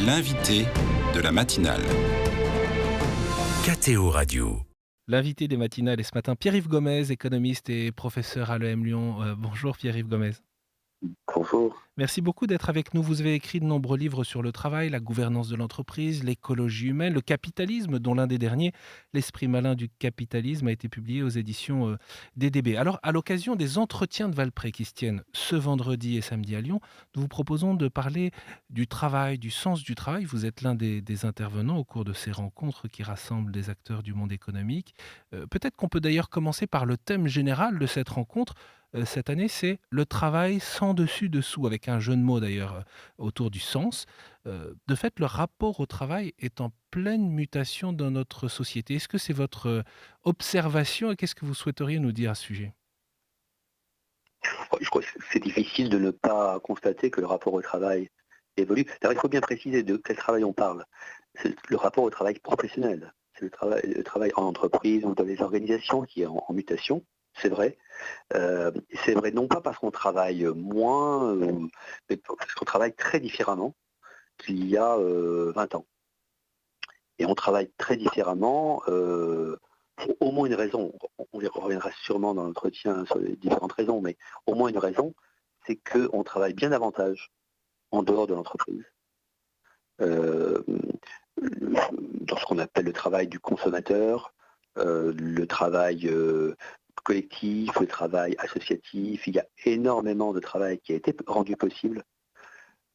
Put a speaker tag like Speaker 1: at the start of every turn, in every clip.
Speaker 1: L'invité de la matinale.
Speaker 2: KTO Radio.
Speaker 3: L'invité des matinales est ce matin Pierre-Yves Gomez, économiste et professeur à l'EM Lyon. Bonjour Pierre-Yves Gomez.
Speaker 4: Bonjour.
Speaker 3: Merci beaucoup d'être avec nous. Vous avez écrit de nombreux livres sur le travail, la gouvernance de l'entreprise, l'écologie humaine, le capitalisme, dont l'un des derniers, L'esprit malin du capitalisme, a été publié aux éditions DDB. Alors, à l'occasion des entretiens de Valprès qui se tiennent ce vendredi et samedi à Lyon, nous vous proposons de parler du travail, du sens du travail. Vous êtes l'un des intervenants au cours de ces rencontres qui rassemblent des acteurs du monde économique. Peut-être qu'on peut d'ailleurs commencer par le thème général de cette rencontre. Cette année, c'est le travail sans dessus-dessous, avec un jeu de mots d'ailleurs autour du sens. De fait, le rapport au travail est en pleine mutation dans notre société. Est-ce que c'est votre observation et qu'est-ce que vous souhaiteriez nous dire à ce sujet?
Speaker 4: Je crois que c'est difficile de ne pas constater que le rapport au travail évolue. D'ailleurs, il faut bien préciser de quel travail on parle. C'est le rapport au travail professionnel. C'est le travail en entreprise ou dans les organisations qui est en mutation. C'est vrai. C'est vrai non pas parce qu'on travaille moins, mais parce qu'on travaille très différemment qu'il y a 20 ans. Et on travaille très différemment pour au moins une raison. On y reviendra sûrement dans l'entretien sur les différentes raisons, mais au moins une raison, c'est qu'on travaille bien davantage en dehors de l'entreprise. Dans ce qu'on appelle le travail du consommateur, le travail collectif, le travail associatif. Il y a énormément de travail qui a été rendu possible,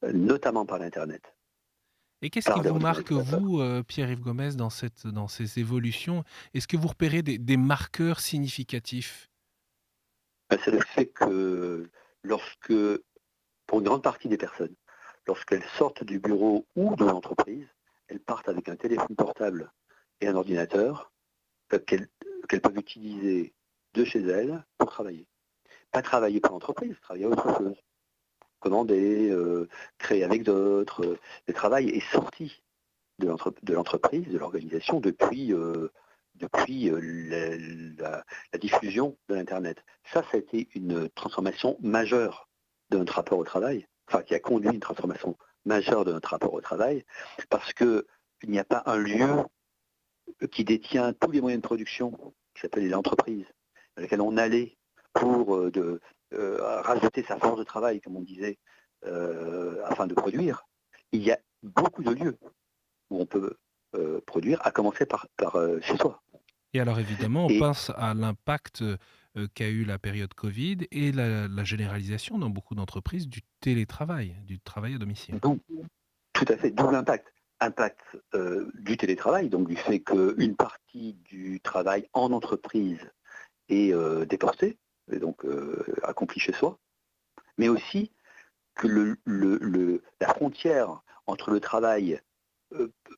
Speaker 4: notamment par l'Internet.
Speaker 3: Et qu'est-ce qui vous marque, vous, Pierre-Yves Gomez, dans ces évolutions? Est-ce que vous repérez des marqueurs significatifs?
Speaker 4: C'est le fait que pour une grande partie des personnes, lorsqu'elles sortent du bureau ou de l'entreprise, elles partent avec un téléphone portable et un ordinateur qu'elles peuvent utiliser de chez elles pour travailler. Pas travailler pour l'entreprise, travailler à autre chose. Commander, créer avec d'autres. Le travail est sorti de l'entreprise, de l'organisation depuis la diffusion de l'Internet. Ça a été une transformation majeure de notre rapport au travail, qui a conduit une transformation majeure de notre rapport au travail, parce qu'il n'y a pas un lieu qui détient tous les moyens de production, qui s'appelle les entreprises, dans lesquelles on allait pour rajouter sa force de travail, comme on disait, afin de produire. Il y a beaucoup de lieux où on peut produire, à commencer par chez soi.
Speaker 3: Et alors évidemment, on pense à l'impact qu'a eu la période Covid et la généralisation dans beaucoup d'entreprises du télétravail, du travail à domicile.
Speaker 4: Donc, tout à fait, d'où l'impact. Impact du télétravail, donc du fait qu'une partie du travail en entreprise est déportée, et donc accomplie chez soi, mais aussi que la frontière entre le travail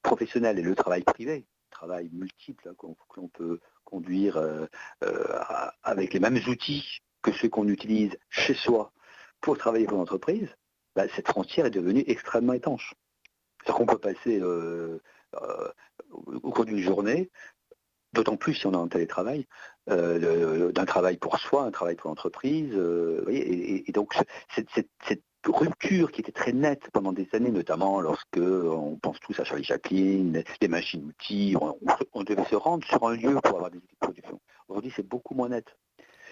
Speaker 4: professionnel et le travail privé, travail multiple que l'on peut conduire avec les mêmes outils que ceux qu'on utilise chez soi pour travailler pour l'entreprise, cette frontière est devenue extrêmement étanche. C'est-à-dire qu'on peut passer au cours d'une journée, d'autant plus si on est en télétravail, d'un travail pour soi, un travail pour l'entreprise. Et donc cette rupture qui était très nette pendant des années, notamment lorsque on pense tous à Charlie Chaplin, les machines-outils, on devait se rendre sur un lieu pour avoir des outils de production. Aujourd'hui, c'est beaucoup moins net.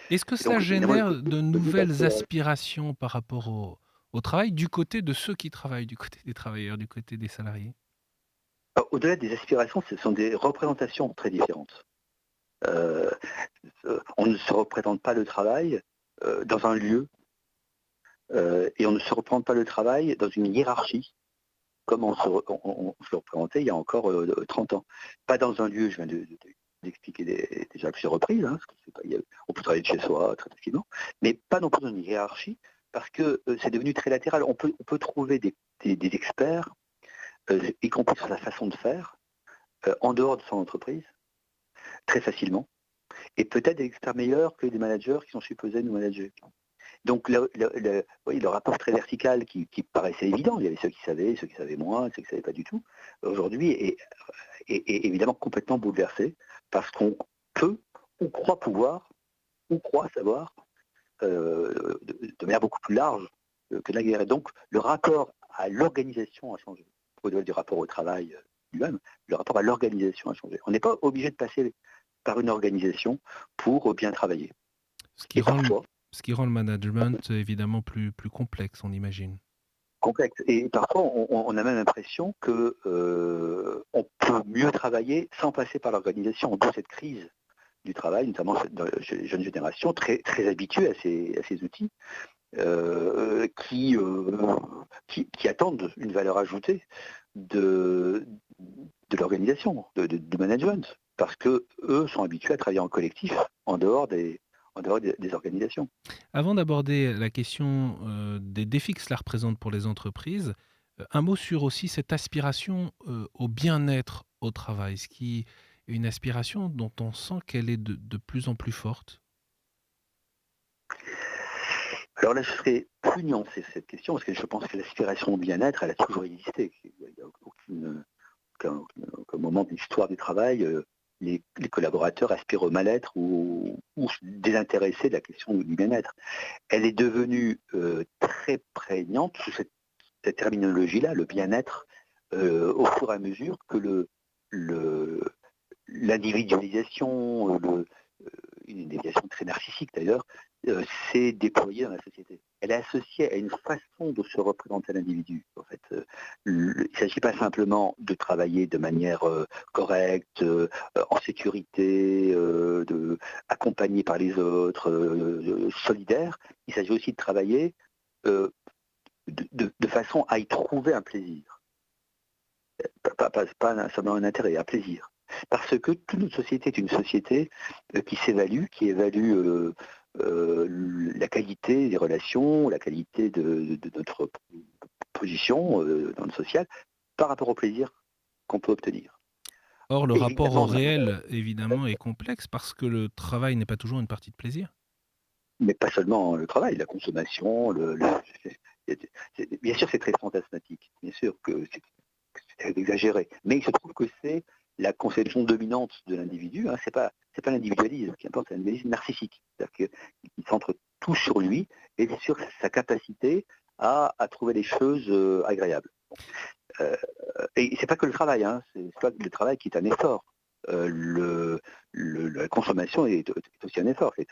Speaker 3: Est-ce que cela génère de nouvelles aspirations par rapport au travail du côté de ceux qui travaillent, du côté des travailleurs, du côté des salariés?
Speaker 4: Au-delà des aspirations, ce sont des représentations très différentes. On ne se représente pas le travail dans un lieu et on ne se représente pas le travail dans une hiérarchie comme on se le représentait il y a encore 30 ans. Pas dans un lieu, je viens d'expliquer déjà à plusieurs reprises, parce que on peut travailler de chez soi très facilement, mais pas non plus dans une hiérarchie parce que c'est devenu très latéral. On peut trouver des experts, y compris sur sa façon de faire, en dehors de son entreprise, très facilement, et peut-être des experts meilleurs que des managers qui sont supposés nous manager. Donc le rapport très vertical qui paraissait évident, il y avait ceux qui savaient moins, ceux qui ne savaient pas du tout, aujourd'hui est évidemment complètement bouleversé, parce qu'on peut, ou croit pouvoir, ou croit savoir, de manière beaucoup plus large que la guerre. Et donc le rapport à l'organisation a changé. au-delà du rapport au travail lui-même, le rapport à l'organisation a changé. On n'est pas obligé de passer par une organisation pour bien travailler.
Speaker 3: Ce qui
Speaker 4: Et
Speaker 3: rend le,
Speaker 4: parfois,
Speaker 3: ce qui rend le management évidemment plus complexe, on imagine.
Speaker 4: complexe. Et parfois, on a même l'impression que on peut mieux travailler sans passer par l'organisation. D'où cette crise du travail, notamment chez les jeunes générations, très, très habituées à ces outils, qui attendent une valeur ajoutée de, de l'organisation, du management, parce que eux sont habitués à travailler en collectif en dehors des organisations.
Speaker 3: Avant d'aborder la question des défis que cela représente pour les entreprises, un mot sur aussi cette aspiration au bien-être au travail, ce qui est une aspiration dont on sent qu'elle est de plus en plus forte.
Speaker 4: Alors là, je serais plus nuancé cette question, parce que je pense que l'aspiration au bien-être, elle a toujours existé. Il n'y a aucun moment de l'histoire du travail, les collaborateurs aspirent au mal-être ou se désintéresser de la question du bien-être. Elle est devenue très prégnante sous cette terminologie-là, le bien-être, au fur et à mesure que l'individualisation, une déviation très narcissique d'ailleurs, s'est déployée dans la société. Elle est associée à une façon de se représenter l'individu. En fait, il ne s'agit pas simplement de travailler de manière correcte, en sécurité, accompagné par les autres, solidaire. Il s'agit aussi de travailler de façon à y trouver un plaisir. Pas seulement un intérêt, un plaisir. Parce que toute notre société est une société qui s'évalue, qui évalue la qualité des relations, la qualité de notre position dans le social, par rapport au plaisir qu'on peut obtenir.
Speaker 3: Or, le rapport au
Speaker 4: Évidemment,
Speaker 3: réel, évidemment, est complexe parce que le travail n'est pas toujours une partie de plaisir.
Speaker 4: mais pas seulement le travail, la consommation, bien sûr c'est très fantasmatique, bien sûr que c'est exagéré, mais il se trouve que c'est la conception dominante de l'individu, hein, c'est pas l'individualisme qui importe, c'est l'individualisme narcissique, c'est-à-dire qu'il centre tout sur lui et sur sa capacité à trouver les choses agréables. Euh, et c'est pas que le travail, hein, c'est pas le travail qui est un effort. La consommation est aussi un effort. C'est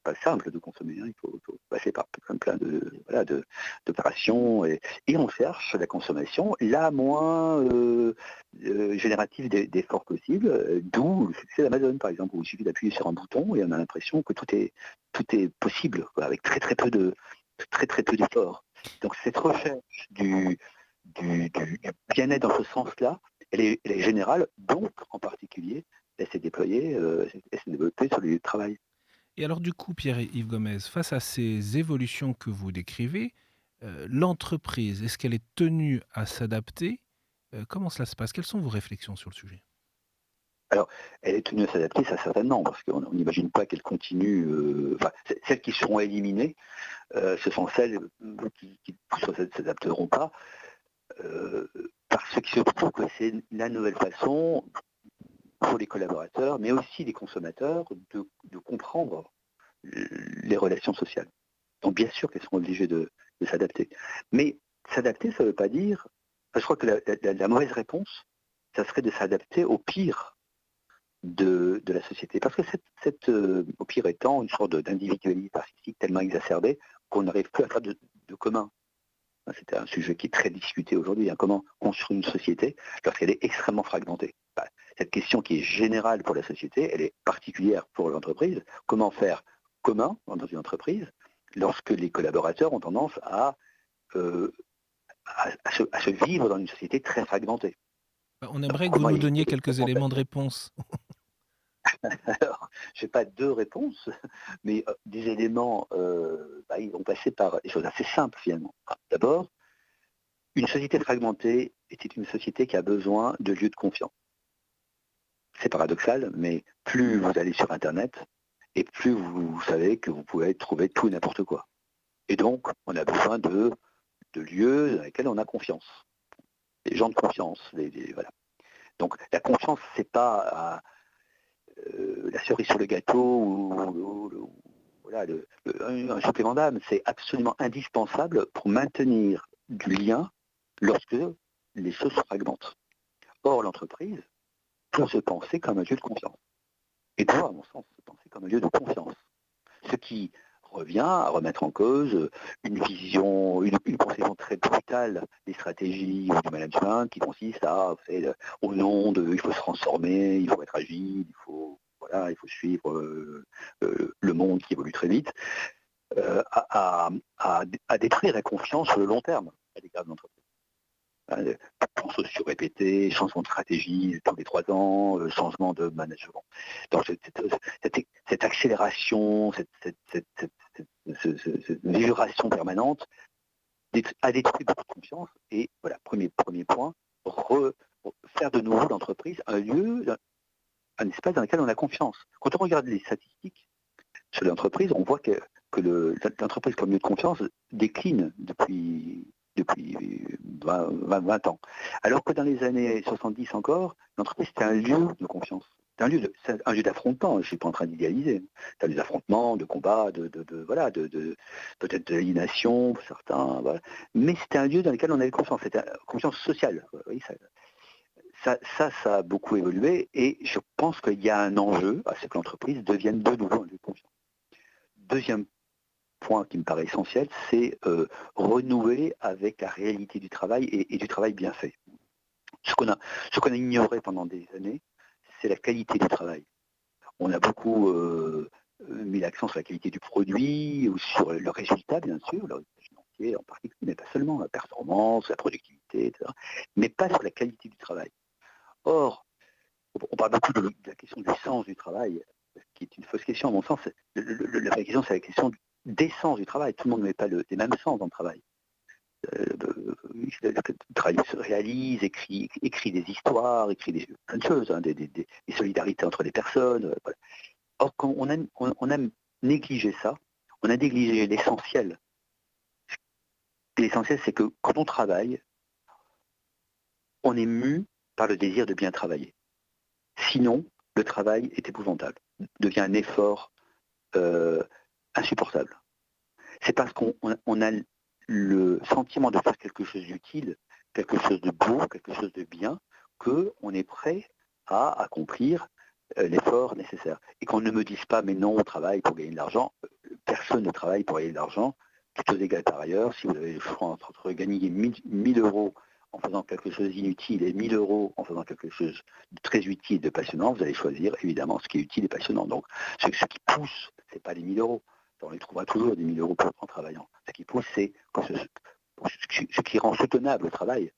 Speaker 4: pas simple de consommer. Hein. Il faut passer par plein d'opérations. Et on cherche la consommation la moins générative d'efforts possibles, d'où le succès d'Amazon, par exemple, où il suffit d'appuyer sur un bouton et on a l'impression que tout est possible, quoi, avec très très peu d'efforts. Donc cette recherche du bien-être dans ce sens-là, elle est générale, donc en particulier, elle s'est déployée sur les lieux de travail.
Speaker 3: Et alors du coup, Pierre-Yves Gomez, face à ces évolutions que vous décrivez, l'entreprise, est-ce qu'elle est tenue à s'adapter? Comment cela se passe? Quelles sont vos réflexions sur le sujet?
Speaker 4: Alors, elle est tenue à s'adapter, ça certainement, parce qu'on n'imagine pas qu'elle continue. Celles qui seront éliminées, ce sont celles qui ne s'adapteront pas, parce qu'il se trouve que c'est la nouvelle façon pour les collaborateurs, mais aussi les consommateurs, de comprendre les relations sociales. Donc bien sûr qu'elles sont obligées de s'adapter. Mais s'adapter, ça ne veut pas dire... je crois que la mauvaise réponse, ça serait de s'adapter au pire de la société. Parce que au pire étant une sorte d'individualisme narcissique tellement exacerbé qu'on n'arrive plus à faire de commun. C'était un sujet qui est très discuté aujourd'hui. Hein. Comment construire une société lorsqu'elle est extrêmement fragmentée? Cette question qui est générale pour la société, elle est particulière pour l'entreprise. Comment faire commun dans une entreprise lorsque les collaborateurs ont tendance à se vivre dans une société très fragmentée?
Speaker 3: On aimerait que vous nous donniez quelques éléments de réponse.
Speaker 4: Alors, je n'ai pas deux réponses, mais des éléments, ils vont passer par des choses assez simples finalement. D'abord, une société fragmentée est une société qui a besoin de lieux de confiance. C'est paradoxal, mais plus vous allez sur Internet, et plus vous savez que vous pouvez trouver tout et n'importe quoi. Et donc, on a besoin de lieux dans lesquels on a confiance. Des gens de confiance. Voilà. Donc, la confiance, c'est pas la cerise sur le gâteau ou un supplément d'âme. C'est absolument indispensable pour maintenir du lien lorsque les choses se fragmentent. Or, l'entreprise doit se penser comme un lieu de confiance. Et doit, à mon sens, se penser comme un lieu de confiance. Ce qui revient à remettre en cause une vision, une conception très brutale des stratégies ou du management qui consiste à, vous savez, au nom de, il faut se transformer, il faut être agile, il faut suivre le monde qui évolue très vite, à détruire la confiance sur le long terme à l'égard de l'entreprise. Plans sociaux répétés, changement de stratégie tous les 3 ans, changement de management. Donc cette accélération, cette vibration permanente a détruit beaucoup de confiance. Et voilà, premier point, faire de nouveau l'entreprise un lieu, un espace dans lequel on a confiance. Quand on regarde les statistiques sur l'entreprise, on voit que l'entreprise comme lieu de confiance décline depuis 20 ans. Alors que dans les années 70 encore, l'entreprise c'était un lieu de confiance. C'est un lieu d'affrontement, je ne suis pas en train d'idéaliser. C'est un lieu d'affrontement, de combat, peut-être de l'aliénation pour certains, voilà. Mais c'était un lieu dans lequel on avait confiance, c'était une confiance sociale. Oui, ça a beaucoup évolué et je pense qu'il y a un enjeu à ce que l'entreprise devienne de nouveau un lieu de confiance. Deuxième point qui me paraît essentiel, c'est renouer avec la réalité du travail et du travail bien fait. Ce qu'on a ignoré pendant des années, c'est la qualité du travail. On a beaucoup mis l'accent sur la qualité du produit, ou sur le résultat, bien sûr, le résultat financier en particulier, mais pas seulement, la performance, la productivité, etc., mais pas sur la qualité du travail. Or, on parle beaucoup de la question du sens du travail, qui est une fausse question, à mon sens. La vraie question, c'est la question d'essence du travail. Tout le monde ne met pas les mêmes sens dans le travail. Le travail se réalise, écrit des histoires, écrit plein de choses, des solidarités entre les personnes. Voilà. Or, quand on a négligé ça, on a négligé l'essentiel. Et l'essentiel, c'est que quand on travaille, on est mu par le désir de bien travailler. Sinon, le travail est épouvantable, devient un effort insupportable. C'est parce qu'on a le sentiment de faire quelque chose d'utile, quelque chose de beau, quelque chose de bien, qu'on est prêt à accomplir l'effort nécessaire. Et qu'on ne me dise pas, mais non, on travaille pour gagner de l'argent. Personne ne travaille pour gagner de l'argent. Tout aux égal par ailleurs, si vous avez le choix entre gagner 1000 euros en faisant quelque chose d'inutile et 1000 euros en faisant quelque chose de très utile et de passionnant, vous allez choisir évidemment ce qui est utile et passionnant. Donc ce qui pousse, ce n'est pas les 1000 euros. On les trouvera toujours des 1000 euros en travaillant. Ce qui pousse, c'est ce qui rend soutenable le travail.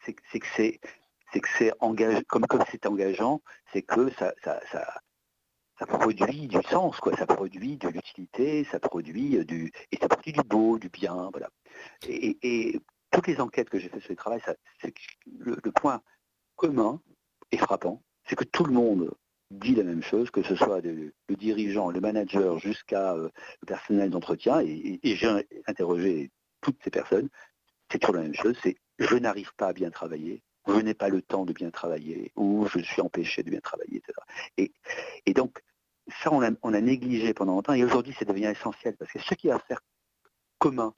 Speaker 4: C'est que c'est engageant, comme c'est engageant, c'est que ça produit du sens, quoi. Ça produit de l'utilité, ça produit du beau, du bien, voilà. Et toutes les enquêtes que j'ai faites sur le travail, c'est que le point commun et frappant, c'est que tout le monde dit la même chose, que ce soit le dirigeant, le manager, jusqu'à le personnel d'entretien, et j'ai interrogé toutes ces personnes, c'est toujours la même chose, c'est je n'arrive pas à bien travailler, je n'ai pas le temps de bien travailler, ou je suis empêché de bien travailler, etc. Et donc, ça, on a négligé pendant longtemps, et aujourd'hui, ça devient essentiel, parce que ce qui va faire commun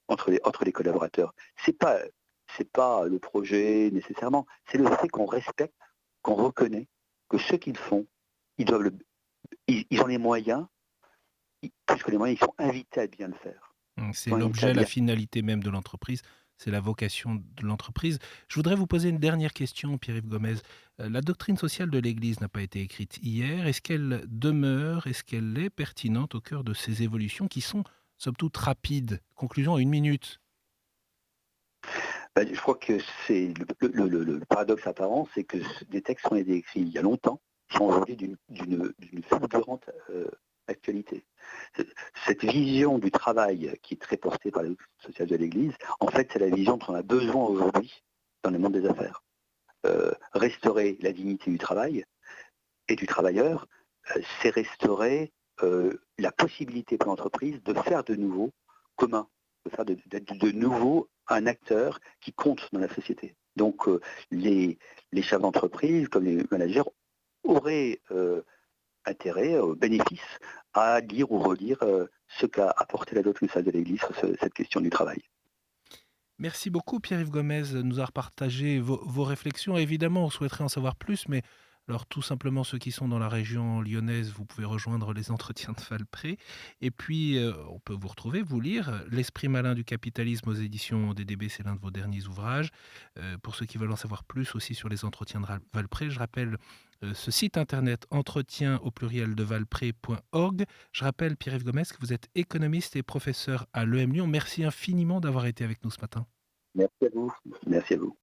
Speaker 4: entre les collaborateurs, c'est pas le projet nécessairement, c'est le fait qu'on respecte, qu'on reconnaît que ce qu'ils font, ils ont les moyens, plus que les moyens, ils sont invités à bien le faire.
Speaker 3: C'est l'objet, la finalité même de l'entreprise, c'est la vocation de l'entreprise. Je voudrais vous poser une dernière question, Pierre-Yves Gomez. La doctrine sociale de l'Église n'a pas été écrite hier. Est-ce qu'elle demeure, est-ce qu'elle est pertinente au cœur de ces évolutions qui sont, somme toute, rapides? Conclusion en 1 minute.
Speaker 4: Je crois que c'est le paradoxe apparent, c'est que des textes ont été écrits il y a longtemps, sont aujourd'hui d'une fulgurante actualité. Cette vision du travail qui est très portée par la doctrine sociale de l'Église, en fait, c'est la vision dont on a besoin aujourd'hui dans le monde des affaires. Restaurer la dignité du travail et du travailleur, c'est restaurer la possibilité pour l'entreprise de faire de nouveau commun, de faire de nouveau un acteur qui compte dans la société. Donc les chefs d'entreprise, comme les managers, auraient intérêt, bénéfice à lire ou relire ce qu'a apporté la doctrine sociale de l'Église sur cette question du travail.
Speaker 3: Merci beaucoup Pierre-Yves Gomez de nous avoir partagé vos réflexions. Évidemment, on souhaiterait en savoir plus, mais alors tout simplement ceux qui sont dans la région lyonnaise, vous pouvez rejoindre les entretiens de Valpré. Et puis, on peut vous retrouver, vous lire L'esprit malin du capitalisme aux éditions DDB, c'est l'un de vos derniers ouvrages. Pour ceux qui veulent en savoir plus aussi sur les entretiens de Valpré, je rappelle ce site internet entretien au pluriel de valpré.org. Je rappelle, Pierre-Yves Gomez, que vous êtes économiste et professeur à l'EM Lyon. Merci infiniment d'avoir été avec nous ce matin.
Speaker 4: Merci à vous. Merci à vous.